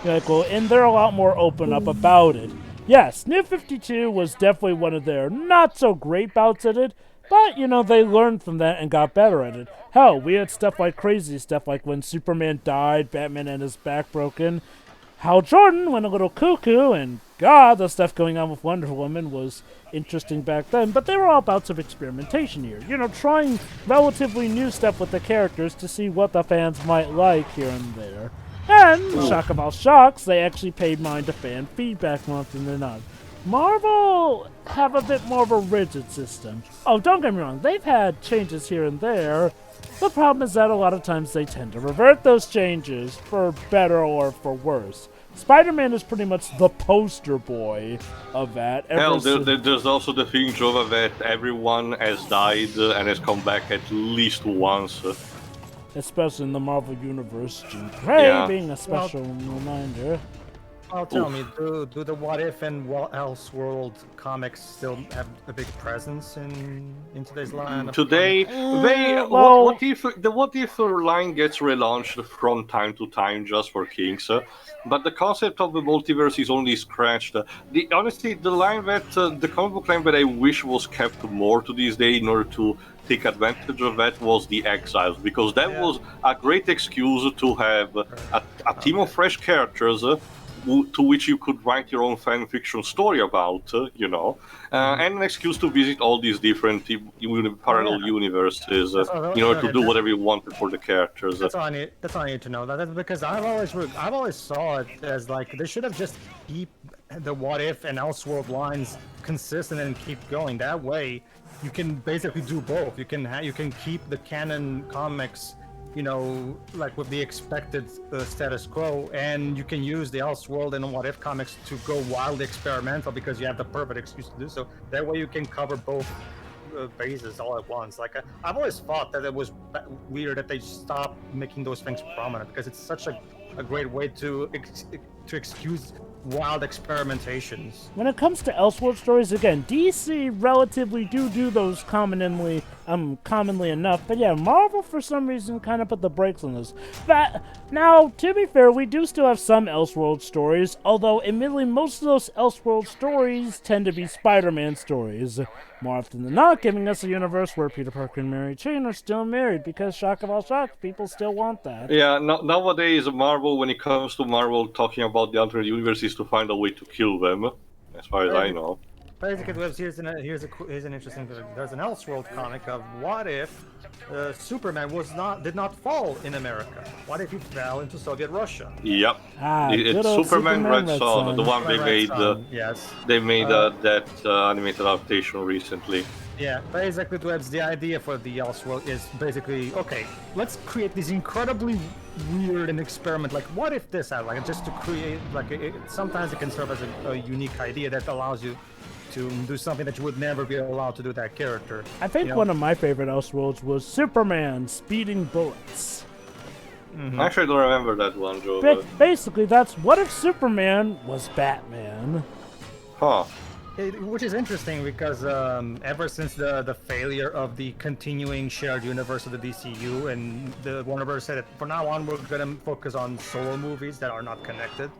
[SPEAKER 2] And they're a lot more open up about it. Yes, New 52 was definitely one of their not-so-great bouts at it, but, they learned from that and got better at it. Hell, we had crazy stuff like when Superman died, Batman had his back broken, Hal Jordan went a little cuckoo, and God, the stuff going on with Wonder Woman was interesting back then, but they were all bouts of experimentation here. Trying relatively new stuff with the characters to see what the fans might like here and there. And, shock of all shocks, they actually paid mind to fan feedback more often than not. Marvel have a bit more of a rigid system. Oh, don't get me wrong, they've had changes here and there. The problem is that a lot of times they tend to revert those changes, for better or for worse. Spider-Man is pretty much the poster boy of that.
[SPEAKER 1] Hell, there's also the thing, Jova, that everyone has died and has come back at least once.
[SPEAKER 2] Especially in the Marvel Universe, Jean Grey being a special reminder.
[SPEAKER 4] Well, tell me, do the What If and Elseworld comics still have a big presence in today's line?
[SPEAKER 1] Today,
[SPEAKER 2] well-
[SPEAKER 1] what if the What If line gets relaunched from time to time just for kinks? But the concept of the multiverse is only scratched. Honestly, the line that the comic book line that I wish was kept more to this day in order to take advantage of that was the Exiles, because that was a great excuse to have a team of fresh characters to which you could write your own fan fiction story about, and an excuse to visit all these different parallel universes in order to do whatever you wanted for the characters.
[SPEAKER 4] That's all I need. That's all I need to know. That's because I've always saw it as like they should have just keep the What If and Elseworld lines consistent and keep going. That way, you can basically do both. You can keep the canon comics, like with the expected status quo, and you can use the Elseworld and What If comics to go wildly experimental because you have the perfect excuse to do so. That way you can cover both bases all at once. Like I've always thought that it was weird that they stopped making those things prominent because it's such a great way to excuse wild experimentations.
[SPEAKER 2] When it comes to Elseworld stories, again, DC relatively do those commonly enough, but yeah, Marvel for some reason kind of put the brakes on this. But now, to be fair, we do still have some Elseworld stories, although admittedly most of those Elseworld stories tend to be Spider-Man stories, more often than not giving us a universe where Peter Parker and Mary Jane are still married, because shock of all shocks, people still want that.
[SPEAKER 1] Yeah, nowadays Marvel, when it comes to Marvel talking about the alternate universes, to find a way to kill them, as far as I know.
[SPEAKER 4] Basically, here's an interesting. There's an Elseworld comic of what if Superman did not fall in America? What if he fell into Soviet Russia?
[SPEAKER 1] Yep.
[SPEAKER 2] Good
[SPEAKER 1] It's
[SPEAKER 2] old
[SPEAKER 1] Superman Red Son, the one they made.
[SPEAKER 4] Yes.
[SPEAKER 1] They made that animated adaptation recently.
[SPEAKER 4] Yeah, basically, the idea for the Elseworld is basically, okay, let's create this incredibly weird and experiment. Like, what if this happened? Like, just to create, sometimes it can serve as a unique idea that allows you to do something that you would never be allowed to do that character.
[SPEAKER 2] I think one of my favorite Elseworlds was Superman speeding bullets.
[SPEAKER 4] Mm-hmm.
[SPEAKER 1] I actually don't remember that one, Joe.
[SPEAKER 2] Basically, that's what if Superman was Batman?
[SPEAKER 1] Huh.
[SPEAKER 4] Which is interesting because ever since the failure of the continuing shared universe of the DCU, and the Warner Bros. Said that from now on we're going to focus on solo movies that are not connected,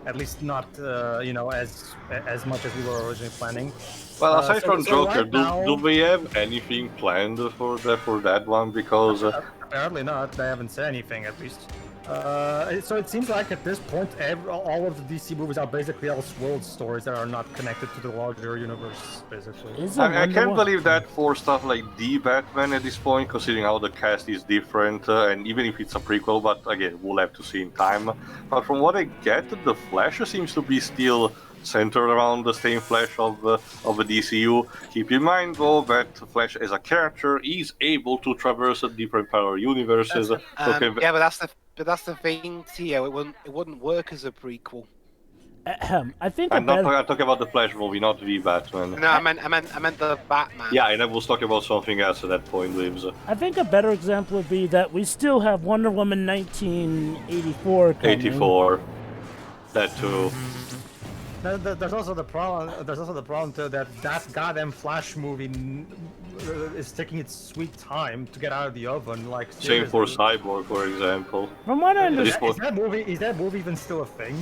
[SPEAKER 4] at least not as much as we were originally planning.
[SPEAKER 1] Well, aside from Joker,
[SPEAKER 4] right now,
[SPEAKER 1] do we have anything planned for that one? Because
[SPEAKER 4] apparently not. They haven't said anything, at least. So it seems like at this point, all of the DC movies are basically Elseworld stories that are not connected to the larger universe, basically.
[SPEAKER 1] I can't believe that for stuff like The Batman at this point, considering how the cast is different, and even if it's a prequel, but again, we'll have to see in time. But from what I get, the Flash seems to be still centered around the same Flash of the DCU. Keep in mind, though, that Flash as a character is able to traverse different parallel universes.
[SPEAKER 3] Yeah, but that's the thing, Theo. It wouldn't work as a prequel.
[SPEAKER 2] I think
[SPEAKER 1] I'm talking about the Flash movie, not the Batman.
[SPEAKER 3] No, I meant the Batman.
[SPEAKER 1] Yeah, and I was talking about something else at that point, Lives.
[SPEAKER 2] I think a better example would be that we still have Wonder Woman 1984 coming.
[SPEAKER 1] 84. That too.
[SPEAKER 4] There's also the problem too that goddamn Flash movie is taking its sweet time to get out of the oven. Like
[SPEAKER 1] same for Cyborg, for example.
[SPEAKER 2] From what I understand,
[SPEAKER 4] is that movie even still a thing?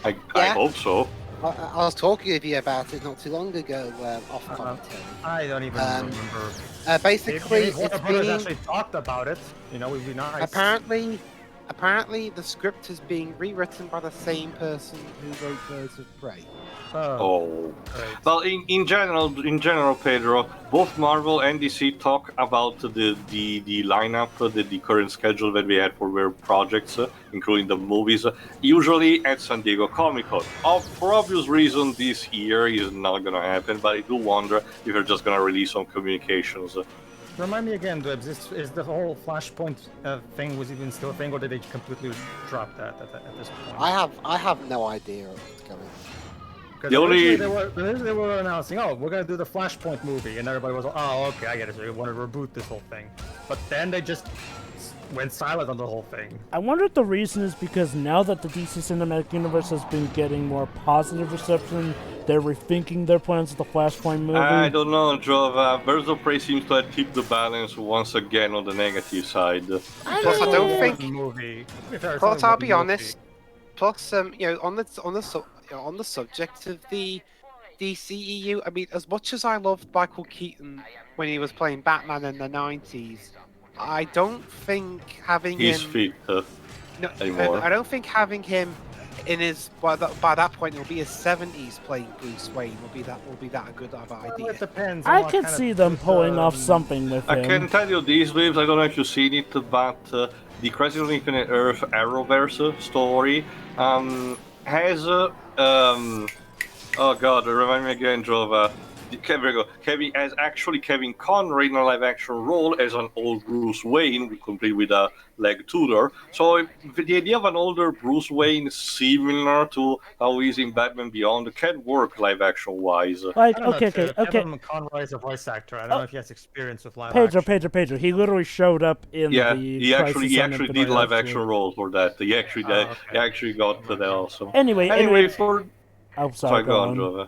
[SPEAKER 1] I hope so.
[SPEAKER 3] I was talking with you about it not too long ago, off commentary.
[SPEAKER 4] I don't even remember.
[SPEAKER 3] Basically,
[SPEAKER 4] if Warner Brothers actually talked about it, would be nice.
[SPEAKER 3] Apparently, the script is being rewritten by the same person who wrote Birds of Prey.
[SPEAKER 1] Oh.
[SPEAKER 4] Right.
[SPEAKER 1] Well, in general, Pedro, both Marvel and DC talk about the lineup, the current schedule that we had for their projects, including the movies, usually at San Diego Comic-Con. For obvious reason, this year is not going to happen, but I do wonder if they're just going to release some communications.
[SPEAKER 4] Remind me again, is the whole Flashpoint thing was even still a thing, or did they completely drop that at this point?
[SPEAKER 3] I have no idea what's going on.
[SPEAKER 4] Because they were announcing, we're gonna do the Flashpoint movie, and everybody was like, oh, okay, I get it. So you want to reboot this whole thing, but then they just went silent on the whole thing.
[SPEAKER 2] I wonder if the reason is because now that the DC Cinematic Universe has been getting more positive reception, they're rethinking their plans with the Flashpoint movie.
[SPEAKER 1] I don't know, Jova. Birds of Prey seems to have tipped the balance once again on the negative side.
[SPEAKER 3] Plus, I don't think.
[SPEAKER 4] Movie.
[SPEAKER 3] Plus, I'll be honest. Plus, on the subject of the DCEU, I mean, as much as I loved Michael Keaton when he was playing Batman in the 90s, I don't think having
[SPEAKER 1] He's
[SPEAKER 3] him.
[SPEAKER 1] fit anymore.
[SPEAKER 3] I don't think having him in his by that point it'll be his 70s playing Bruce Wayne will be that a good of
[SPEAKER 4] Well,
[SPEAKER 3] idea.
[SPEAKER 4] it depends. On
[SPEAKER 2] I
[SPEAKER 4] what
[SPEAKER 2] could
[SPEAKER 4] kind
[SPEAKER 2] see
[SPEAKER 4] of
[SPEAKER 2] them
[SPEAKER 4] good,
[SPEAKER 2] pulling off something with
[SPEAKER 1] I
[SPEAKER 2] him.
[SPEAKER 1] can tell you these waves, I don't know if you've seen it, but the Crisis on Infinite Earth Arrowverse story has oh god, remind me again, Jova. Kevin has actually Kevin Conroy in a live-action role as an old Bruce Wayne, complete with a leg tutor. So the idea of an older Bruce Wayne, similar to how he's in Batman Beyond, can work live-action-wise.
[SPEAKER 2] Like,
[SPEAKER 4] I don't know,
[SPEAKER 2] okay.
[SPEAKER 4] Kevin Conroy is a voice actor. I don't know if he has experience with live action.
[SPEAKER 2] Pedro. He literally showed up in
[SPEAKER 1] Yeah,
[SPEAKER 2] the.
[SPEAKER 1] he actually
[SPEAKER 2] Crisis
[SPEAKER 1] did
[SPEAKER 2] on
[SPEAKER 1] live-action
[SPEAKER 2] Infinite
[SPEAKER 1] role for that. He actually
[SPEAKER 4] okay.
[SPEAKER 1] he actually got that also.
[SPEAKER 2] Anyway,
[SPEAKER 1] for
[SPEAKER 2] oh, sorry,
[SPEAKER 1] go on, Jova.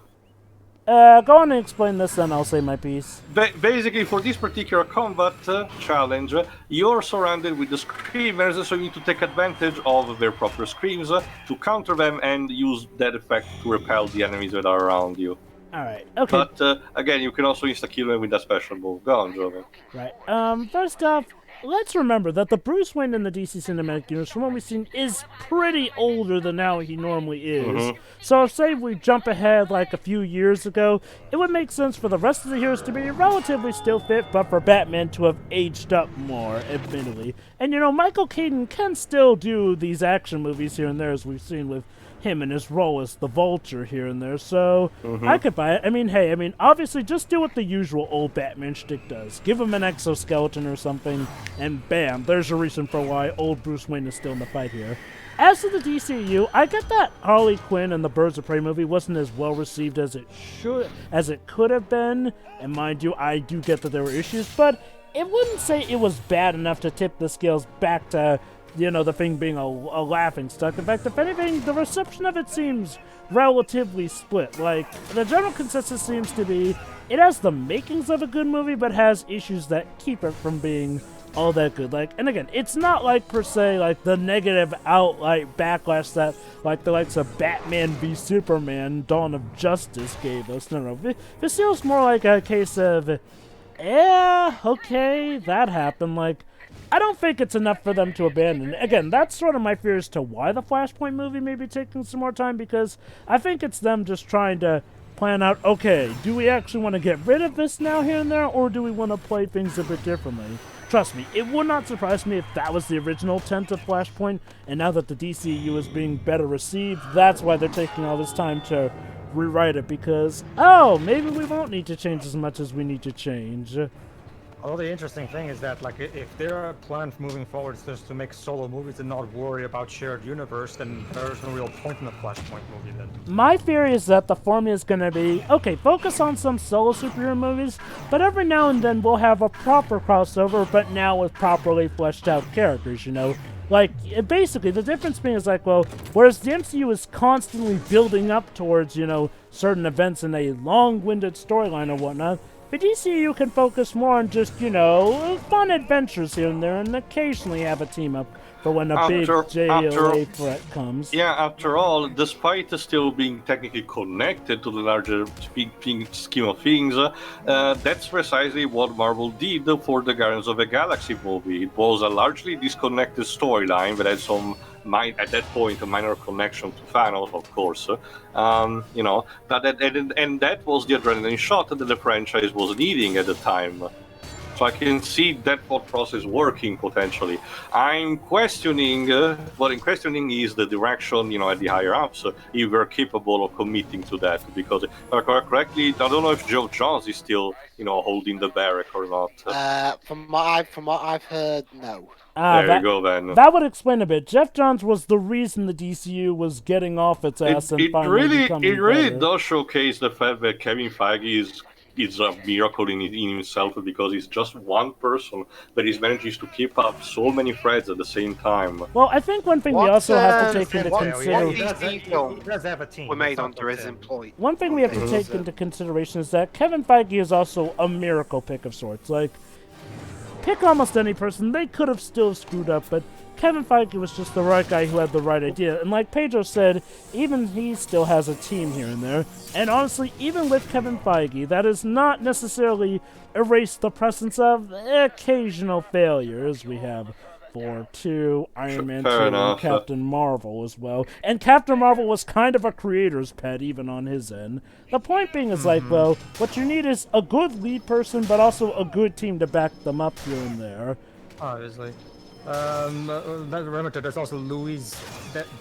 [SPEAKER 2] Go on and explain this, then I'll say my piece.
[SPEAKER 1] Basically, for this particular combat challenge, you're surrounded with the screamers, so you need to take advantage of their proper screams to counter them and use that effect to repel the enemies that are around you.
[SPEAKER 2] Alright, okay.
[SPEAKER 1] But again, you can also insta-kill them with that special move. Go on, Jova.
[SPEAKER 2] Right. First off, let's remember that the Bruce Wayne in the DC Cinematic Universe, from what we've seen, is pretty older than how he normally is. So, say we jump ahead like a few years ago, it would make sense for the rest of the heroes to be relatively still fit, but for Batman to have aged up more, admittedly. And Michael Keaton can still do these action movies here and there, as we've seen with him in his role as the Vulture here and there, so I could buy it. I mean, obviously, just do what the usual old Batman shtick does. Give him an exoskeleton or something, and bam, there's a reason for why old Bruce Wayne is still in the fight here. As to the DCU, I get that Harley Quinn and the Birds of Prey movie wasn't as well received as it could have been, and mind you, I do get that there were issues, but it wouldn't say it was bad enough to tip the scales back to the thing being a laughing stock. In fact, if anything, the reception of it seems relatively split. Like, the general consensus seems to be, it has the makings of a good movie, but has issues that keep it from being all that good. Like, and again, it's not like, per se, like, the negative outright backlash that, like, the likes of Batman v Superman, Dawn of Justice gave us. No. This feels more like a case of, yeah, okay, that happened. Like, I don't think it's enough for them to abandon it. Again, that's sort of my fear as to why the Flashpoint movie may be taking some more time, because I think it's them just trying to plan out, okay, do we actually want to get rid of this now here and there, or do we want to play things a bit differently? Trust me, it would not surprise me if that was the original intent of Flashpoint, and now that the DCU is being better received, that's why they're taking all this time to rewrite it, because, maybe we won't need to change as much as we need to change.
[SPEAKER 4] Although the interesting thing is that, like, if their plan moving forward is just to make solo movies and not worry about shared universe, then there's no real point in the Flashpoint movie then.
[SPEAKER 2] My theory is that the formula is going to be, okay, focus on some solo superhero movies, but every now and then we'll have a proper crossover, but now with properly fleshed out characters, Like, basically, the difference being is like, well, whereas the MCU is constantly building up towards, certain events in a long-winded storyline or whatnot, the DCU can focus more on just, fun adventures here and there, and occasionally have a team-up for when a big JLA threat comes.
[SPEAKER 1] Yeah, after all, despite still being technically connected to the larger scheme of things, that's precisely what Marvel did for the Guardians of the Galaxy movie. It was a largely disconnected storyline that had some, at that point, a minor connection to Thanos, of course. But and that was the adrenaline shot that the franchise was needing at the time. So I can see that thought process working potentially. I'm questioning, what I'm questioning is the direction, at the higher ups, if we're capable of committing to that. Because, if I recall correctly, I don't know if Joe Johns is still, holding the barrack or not.
[SPEAKER 3] From what I've heard, no.
[SPEAKER 1] There you go, then.
[SPEAKER 2] That would explain a bit. Jeff Johns was the reason the DCU was getting off its ass and finally becoming
[SPEAKER 1] It really
[SPEAKER 2] better.
[SPEAKER 1] does showcase the fact that Kevin Feige is is a miracle in himself because he's just one person, but he's manages to keep up so many threads at the same time.
[SPEAKER 2] Well, I think one thing we also have to take into
[SPEAKER 3] what
[SPEAKER 2] consideration.
[SPEAKER 3] DC films
[SPEAKER 4] He does have a team.
[SPEAKER 3] were made
[SPEAKER 4] It's not
[SPEAKER 3] under his
[SPEAKER 4] just him.
[SPEAKER 3] employ?
[SPEAKER 2] One thing we have to take into consideration is that Kevin Feige is also a miracle pick of sorts. Like, pick almost any person, they could have still screwed up, but Kevin Feige was just the right guy who had the right idea. And like Pedro said, even he still has a team here and there. And honestly, even with Kevin Feige, that does not necessarily erase the presence of occasional failures. We have Thor 2, Iron Man 2,
[SPEAKER 1] Fair
[SPEAKER 2] and
[SPEAKER 1] enough.
[SPEAKER 2] Captain Marvel as well. And Captain Marvel was kind of a creator's pet, even on his end. The point being is like, well, what you need is a good lead person, but also a good team to back them up here and there.
[SPEAKER 4] Obviously. Remember, there's also Luis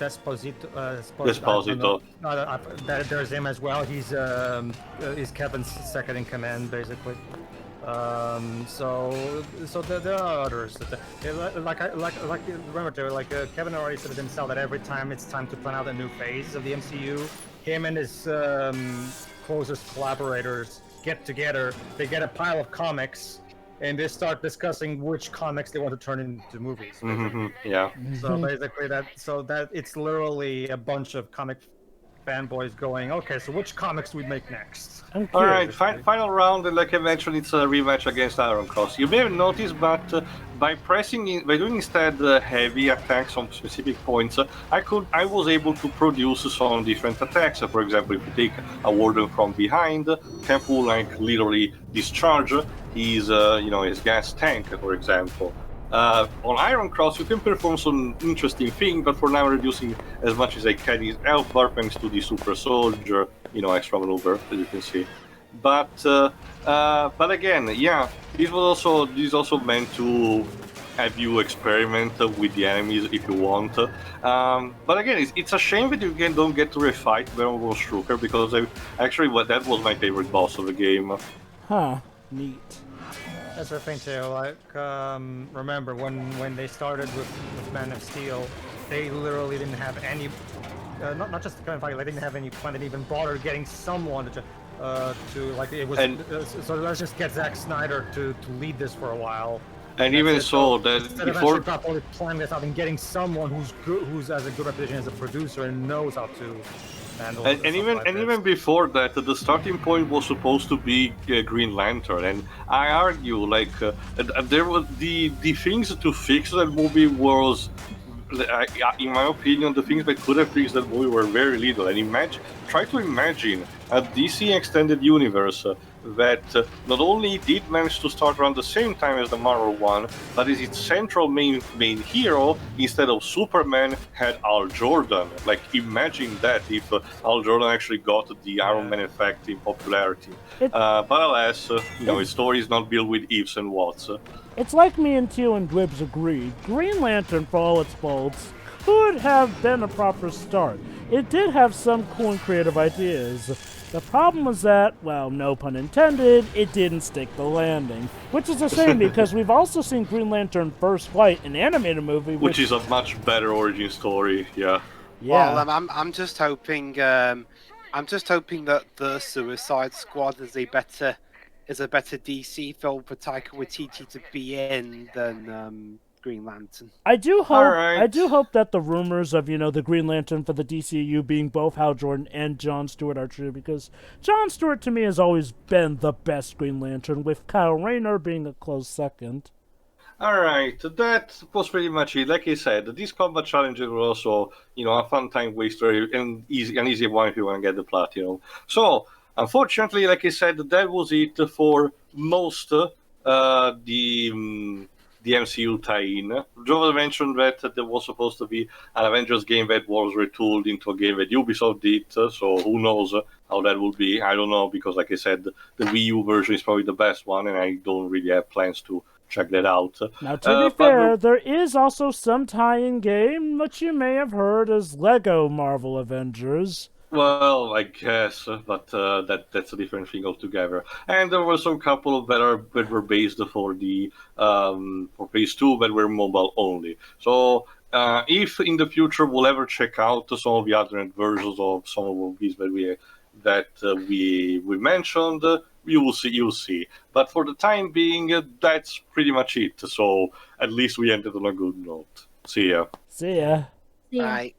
[SPEAKER 4] Desposito.
[SPEAKER 1] Desposito.
[SPEAKER 4] There's him as well. He's Kevin's second in command, basically. So there are others. Remember, Kevin already said it himself that every time it's time to plan out a new phase of the MCU, him and his closest collaborators get together. They get a pile of comics. And they start discussing which comics they want to turn into movies.
[SPEAKER 1] Yeah.
[SPEAKER 4] So basically, that it's literally a bunch of comic fanboys going, okay, so which comics do we make next?
[SPEAKER 1] All right, final round, and like I mentioned, it's a rematch against Iron Cross. You may have noticed, but by doing instead heavy attacks on specific points, I was able to produce some different attacks. For example, if you take a warden from behind, can pull literally discharge his gas tank, for example. On Iron Cross, you can perform some interesting things, but for now, reducing as much as I can his health bar thanks to the Super Soldier, extra maneuver, as you can see. But again, yeah, this is also meant to have you experiment with the enemies if you want. But again, it's a shame that you don't get to refight Baron von Strucker because that was my favorite boss of the game.
[SPEAKER 2] Huh, neat.
[SPEAKER 4] That's the thing too. Remember when they started with Man of Steel, they literally didn't have any, not just the kind of fight. They didn't have any plan. They didn't even bother getting someone to it was. So let's just get Zack Snyder to lead this for a while.
[SPEAKER 1] And even so, that
[SPEAKER 4] instead
[SPEAKER 1] before
[SPEAKER 4] of actually planning this out and getting someone who's as a good reputation as a producer and knows how to.
[SPEAKER 1] And even before that, the starting point was supposed to be Green Lantern, and I argue there was the things to fix that movie was, in my opinion, the things that could have fixed that movie were very little. And try to imagine a DC extended universe that not only did manage to start around the same time as the Marvel one, but is its central main hero, instead of Superman, had Al Jordan. Imagine that if Al Jordan actually got the Iron Man effect in popularity. But alas, his story is not built with ifs and whats.
[SPEAKER 2] It's like me and Teal and Dwibbs agreed. Green Lantern, for all its faults, could have been a proper start. It did have some cool and creative ideas. The problem was that, well, no pun intended, it didn't stick the landing. Which is a shame because we've also seen Green Lantern First Flight, an animated movie,
[SPEAKER 1] which is a much better origin story. Yeah.
[SPEAKER 2] Yeah.
[SPEAKER 3] Well, I'm just hoping that the Suicide Squad is a better DC film for Taika Waititi to be in than Green Lantern.
[SPEAKER 2] I do hope
[SPEAKER 1] Right.
[SPEAKER 2] I do hope that the rumors of, the Green Lantern for the DCU being both Hal Jordan and Jon Stewart are true, because Jon Stewart to me has always been the best Green Lantern, with Kyle Rayner being a close second.
[SPEAKER 1] Alright, that was pretty much it. Like I said, these combat challenges were also, a fun time waster and an easy one if you want to get the platinum. So, unfortunately, like I said, that was it for most the MCU tie-in. Joe mentioned that there was supposed to be an Avengers game that was retooled into a game that Ubisoft did, so who knows how that will be. I don't know, because like I said, the Wii U version is probably the best one, and I don't really have plans to check that out.
[SPEAKER 2] Now, to be fair, there is also some tie-in game, which you may have heard as Lego Marvel Avengers.
[SPEAKER 1] Well, I guess, but that's a different thing altogether. And there were some couple that were based for the for phase 2 that were mobile only. So if in the future we'll ever check out some of the alternate versions of some of these that we mentioned, you'll see. But for the time being, that's pretty much it. So at least we ended on a good note. See ya.
[SPEAKER 2] See ya.
[SPEAKER 6] Yeah.
[SPEAKER 3] Right.